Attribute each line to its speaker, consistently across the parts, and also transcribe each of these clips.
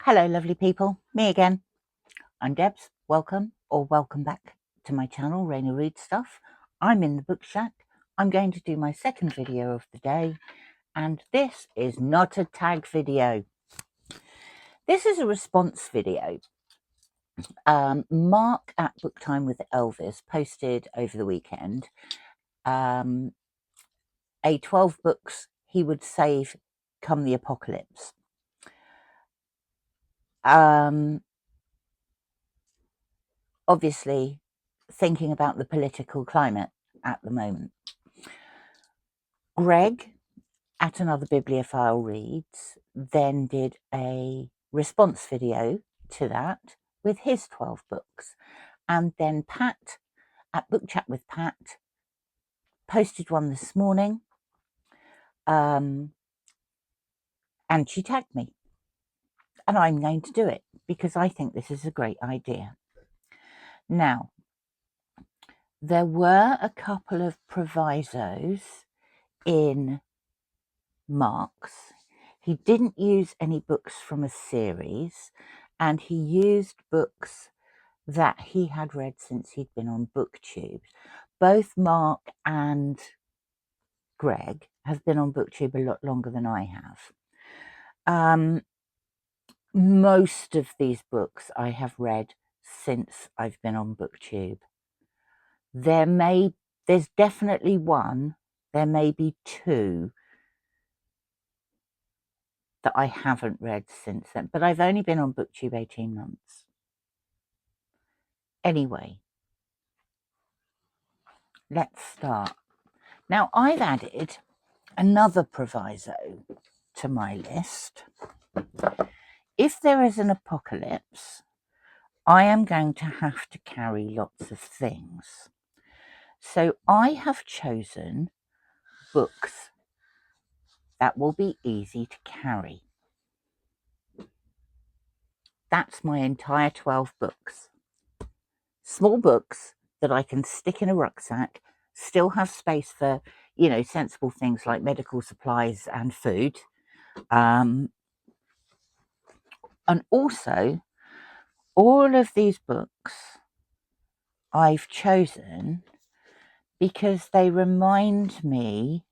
Speaker 1: Hello, lovely people. Me again. I'm Debs. Welcome or welcome back to my channel, Raina Reads Stuff. I'm in the book shack. I'm going to do my second video of the day, and this is not a tag video. This is a response video. Mark at Book Time with Elvis posted over the weekend a 12 books he would save come the apocalypse. Obviously, thinking about the political climate at the moment. Greg, at Another Bibliophile Reads, then did a response video to that with his 12 books. And then Pat, at Book Chat with Pat, posted one this morning. And she tagged me. And I'm going to do it because I think this is a great idea. Now, there were a couple of provisos in Mark's. He didn't use any books from a series, and he used books that he had read since he'd been on BookTube. Both Mark and Greg have been on BookTube a lot longer than I have. Most of these books I have read since I've been on BookTube. There's definitely one, there may be two that I haven't read since then, but I've only been on BookTube 18 months. Anyway, let's start. Now, I've added another proviso to my list. If there is an apocalypse, I am going to have to carry lots of things. So I have chosen books that will be easy to carry. That's my entire 12 books. Small books that I can stick in a rucksack, still have space for, sensible things like medical supplies and food. And also, all of these books I've chosen because they remind me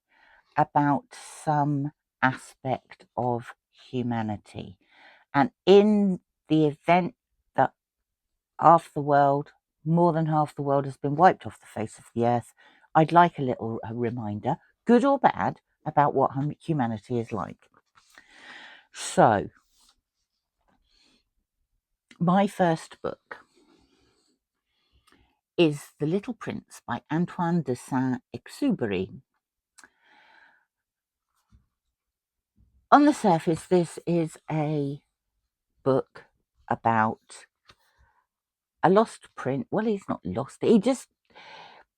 Speaker 1: about some aspect of humanity. And in the event that more than half the world has been wiped off the face of the earth, I'd like a little reminder, good or bad, about what humanity is like. So, my first book is The Little Prince by Antoine de Saint-Exupéry. On the surface, this is a book about a lost prince. Well, he's not lost.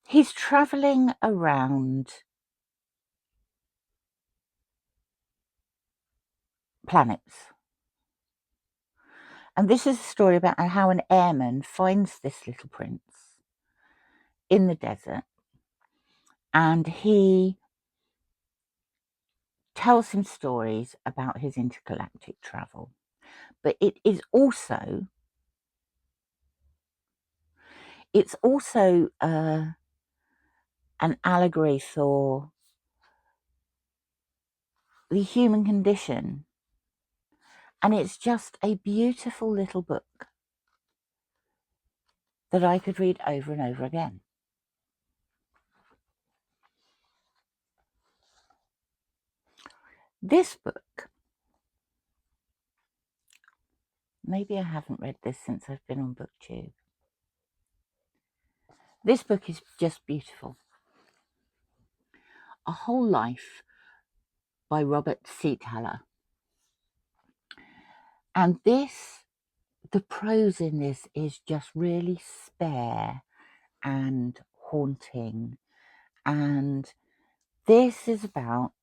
Speaker 1: He's traveling around planets. And this is a story about how an airman finds this little prince in the desert, and he tells him stories about his intergalactic travel. But it's also an allegory for the human condition. And it's just a beautiful little book that I could read over and over again. This book, maybe I haven't read this since I've been on BookTube. This book is just beautiful. A Whole Life by Robert Seathaler. And the prose in this is just really spare and haunting. And this is about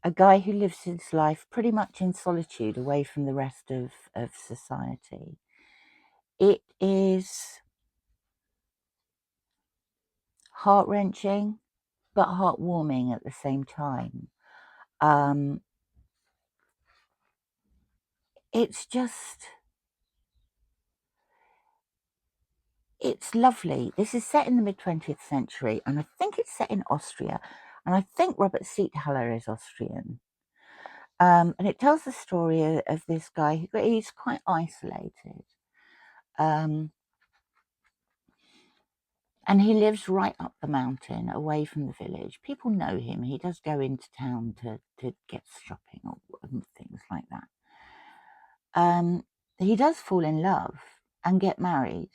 Speaker 1: a guy who lives his life pretty much in solitude, away from the rest of society. It is heart-wrenching, but heartwarming at the same time. it's just, it's lovely. This is set in the mid-20th century, and I think it's set in Austria, and I think Robert Seethaler is Austrian. And it tells the story of this guy who, he's quite isolated. And he lives right up the mountain, away from the village. People know him. He does go into town to get shopping or things like that. He does fall in love and get married.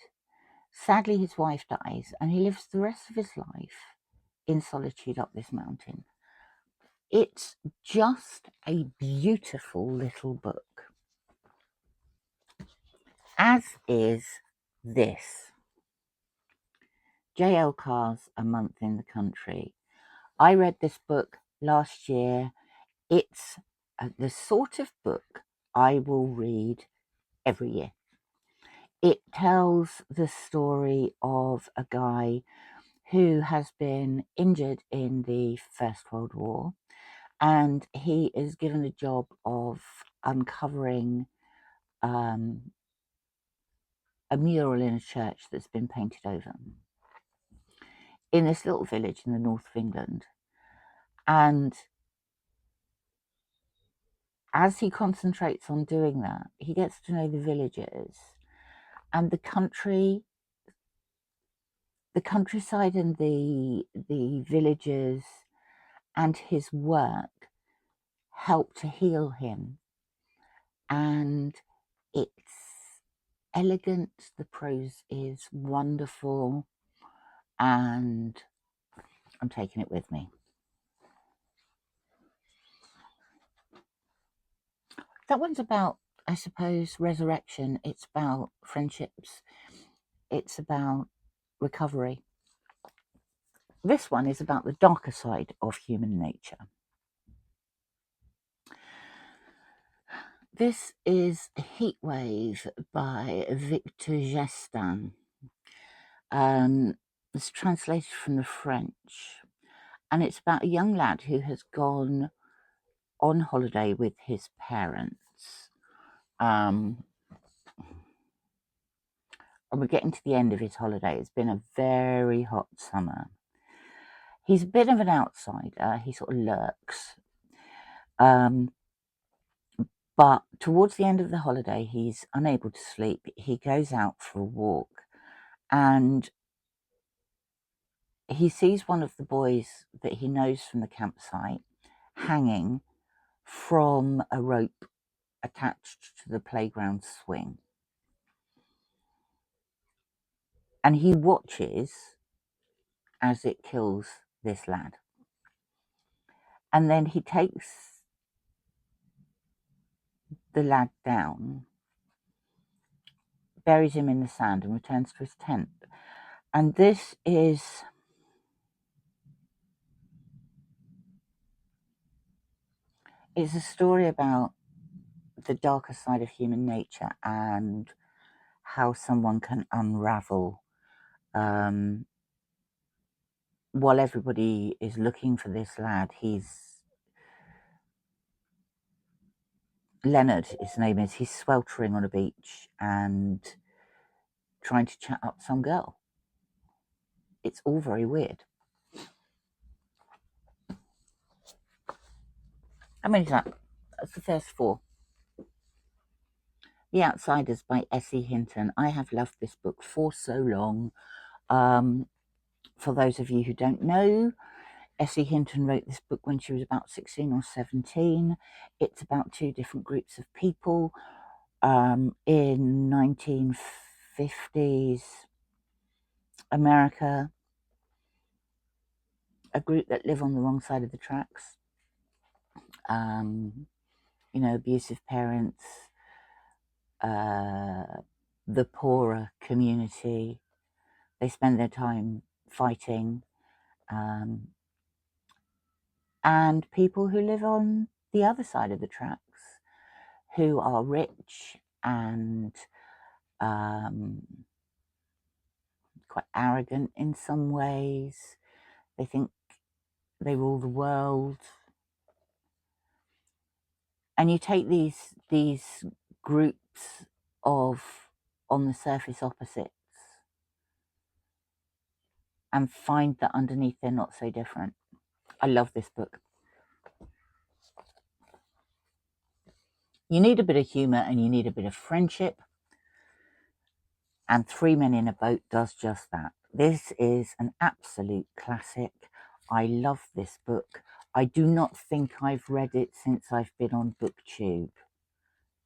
Speaker 1: Sadly, his wife dies, and he lives the rest of his life in solitude up this mountain. It's just a beautiful little book, as is this. J.L. Carr's A Month in the Country. I read this book last year. It's the sort of book I will read every year. It tells the story of a guy who has been injured in the First World War, and he is given the job of uncovering a mural in a church that's been painted over in this little village in the north of England. And as he concentrates on doing that, he gets to know the villagers and the countryside, and the villagers and his work help to heal him. And it's elegant, the prose is wonderful, and I'm taking it with me. That one's about, I suppose, resurrection. It's about friendships. It's about recovery. This one is about the darker side of human nature. This is Heat Wave by Victor Gestin. It's translated from the French, and it's about a young lad who has gone on holiday with his parents. And we're getting to the end of his holiday. It's been a very hot summer. He's a bit of an outsider. He sort of lurks. But towards the end of the holiday, he's unable to sleep. He goes out for a walk, and he sees one of the boys that he knows from the campsite hanging from a rope attached to the playground swing. And he watches as it kills this lad. And then he takes the lad down, buries him in the sand, and returns to his tent. And this is a story about the darker side of human nature and how someone can unravel while everybody is looking for this lad. Leonard, his name is, he's sweltering on a beach and trying to chat up some girl. It's all very weird. How many is that? That's the first four. The Outsiders by Essie Hinton. I have loved this book for so long. For those of you who don't know, Essie Hinton wrote this book when she was about 16 or 17. It's about two different groups of people in 1950s America. A group that live on the wrong side of the tracks. Abusive parents, the poorer community. They spend their time fighting. And people who live on the other side of the tracks, who are rich and quite arrogant in some ways. They think they rule the world. And you take these groups of on the surface opposites and find that underneath they're not so different. I love this book. You need a bit of humour and you need a bit of friendship, and Three Men in a Boat does just that. This is an absolute classic. I love this book. I do not think I've read it since I've been on BookTube.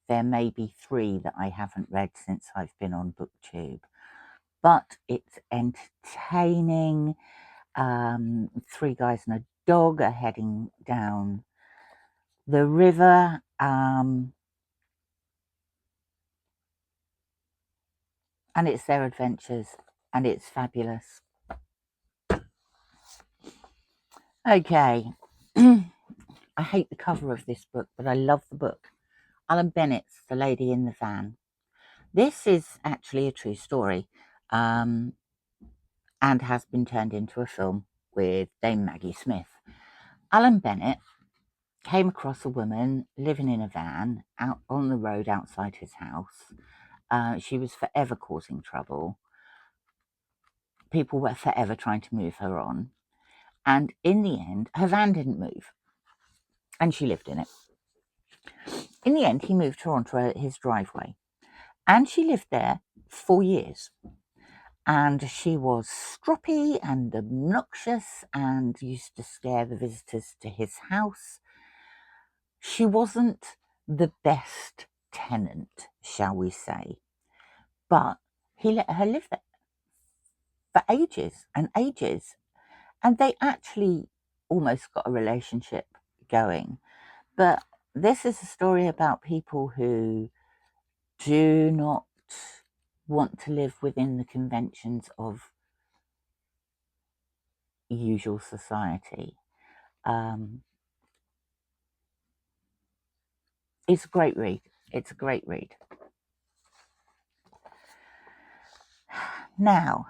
Speaker 1: There may be 3 that I haven't read since I've been on BookTube, but it's entertaining. 3 guys and a dog are heading down the river. And it's their adventures, and it's fabulous. Okay. I hate the cover of this book, but I love the book. Alan Bennett's The Lady in the Van. This is actually a true story, and has been turned into a film with Dame Maggie Smith. Alan Bennett came across a woman living in a van out on the road outside his house. She was forever causing trouble. People were forever trying to move her on. And in the end, her van didn't move. And she lived in it. In the end, he moved her onto his driveway. And she lived there 4 years. And she was stroppy and obnoxious and used to scare the visitors to his house. She wasn't the best tenant, shall we say. But he let her live there for ages and ages. And they actually almost got a relationship going. But this is a story about people who do not want to live within the conventions of usual society. It's a great read. It's a great read. Now,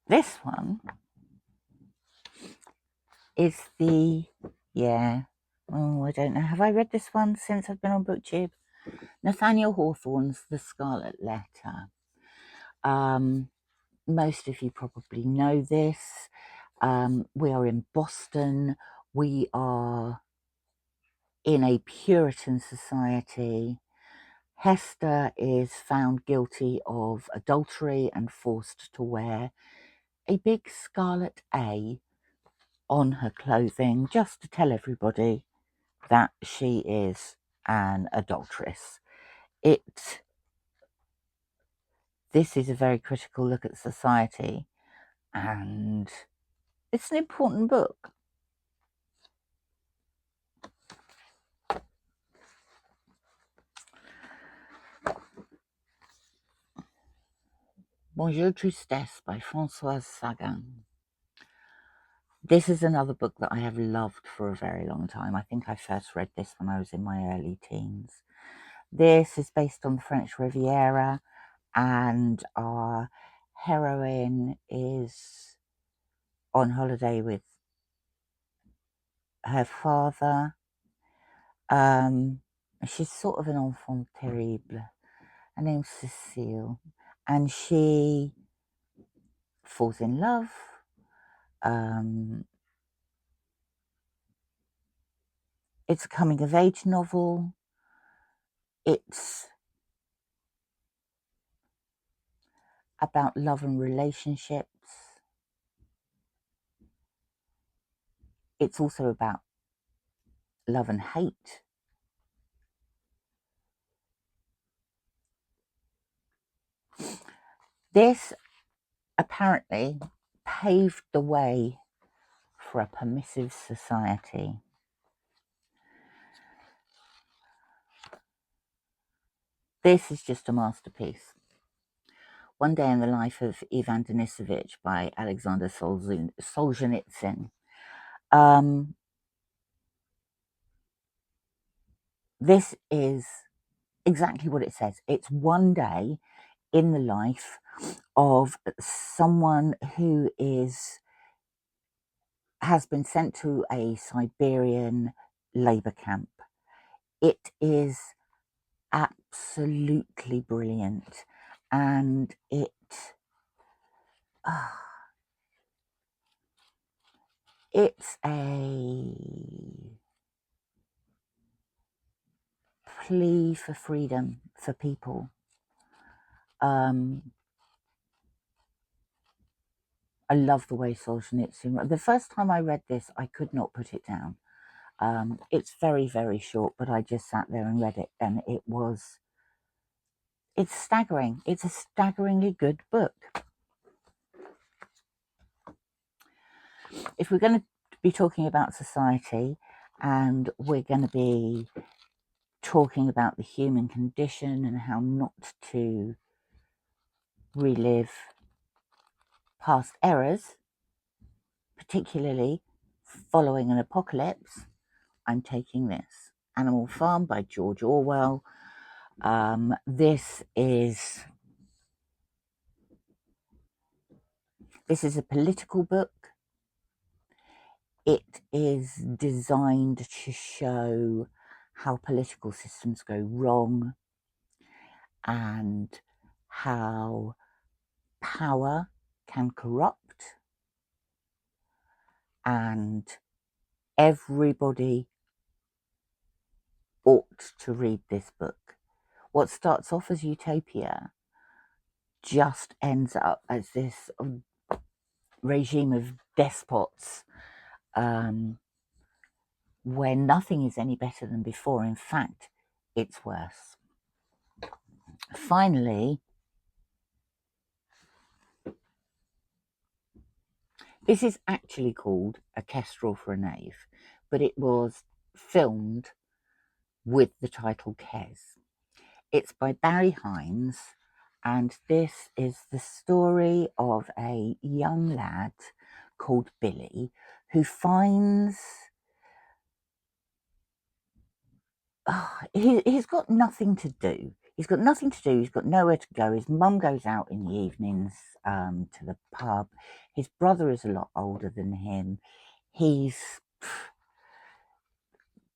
Speaker 1: this one is I don't know. Have I read this one since I've been on BookTube? Nathaniel Hawthorne's The Scarlet Letter. Most of you probably know this. We are in Boston. We are in a Puritan society. Hester is found guilty of adultery and forced to wear a big scarlet A on her clothing just to tell everybody that she is an adulteress. This is a very critical look at society, and it's an important book. Bonjour Tristesse by Françoise Sagan. This is another book that I have loved for a very long time. I think I first read this when I was in my early teens. This is based on the French Riviera, and our heroine is on holiday with her father. She's sort of an enfant terrible. Her name's Cecile, and she falls in love. It's a coming-of-age novel. It's about love and relationships. It's also about love and hate. This apparently paved the way for a permissive society. This is just a masterpiece. One Day in the Life of Ivan Denisovich by Alexander Solzhenitsyn. This is exactly what it says. It's one day in the life of someone who has been sent to a Siberian labor camp. It is absolutely brilliant, and it's a plea for freedom for people. I love the way Solzhenitsyn. The first time I read this, I could not put it down. It's very, very short, but I just sat there and read it, and it's staggering. It's a staggeringly good book. If we're going to be talking about society, and we're going to be talking about the human condition and how not to relive past errors, particularly following an apocalypse, I'm taking this. Animal Farm by George Orwell. This is a political book. It is designed to show how political systems go wrong and how power can corrupt, and everybody ought to read this book. What starts off as utopia just ends up as this regime of despots, where nothing is any better than before. In fact, it's worse. Finally, this is actually called A Kestrel for a Knave, but it was filmed with the title Kes. It's by Barry Hines, and this is the story of a young lad called Billy who finds he's got nothing to do. He's got nothing to do. He's got nowhere to go. His mum goes out in the evenings to the pub. His brother is a lot older than him. He's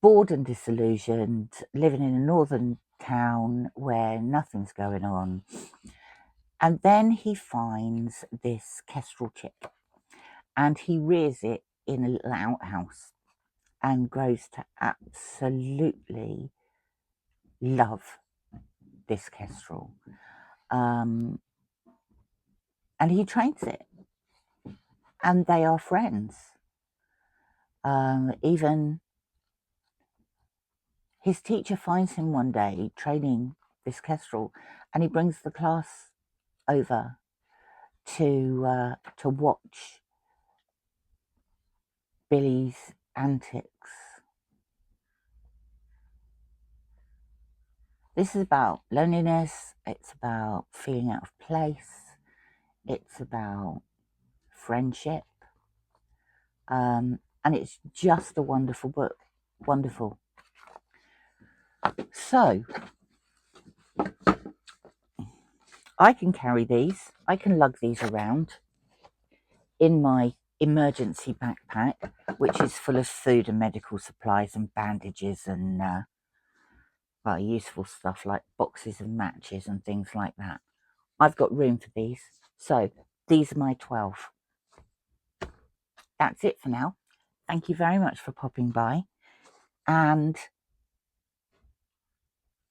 Speaker 1: bored and disillusioned, living in a northern town where nothing's going on. And then he finds this kestrel chip, and he rears it in a little outhouse and grows to absolutely love this kestrel. And he trains it, and they are friends. Even his teacher finds him one day training this kestrel, and he brings the class over to watch Billy's antics. This is about loneliness, it's about feeling out of place, it's about friendship, and it's just a wonderful book. Wonderful. So, I can carry these, I can lug these around in my emergency backpack, which is full of food and medical supplies and bandages and useful stuff like boxes of matches and things like that. I've got room for these, so these are my 12. That's it for now. Thank you very much for popping by, and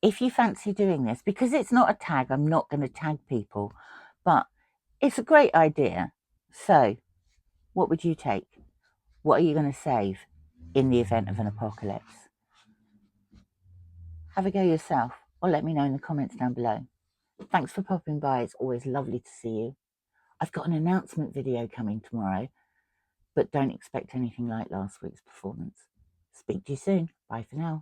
Speaker 1: if you fancy doing this, because it's not a tag, I'm not going to tag people, but it's a great idea. So what would you take? What are you going to save in the event of an apocalypse? Have a go yourself, or let me know in the comments down below. Thanks for popping by. It's always lovely to see you. I've got an announcement video coming tomorrow, but don't expect anything like last week's performance. Speak to you soon. Bye for now.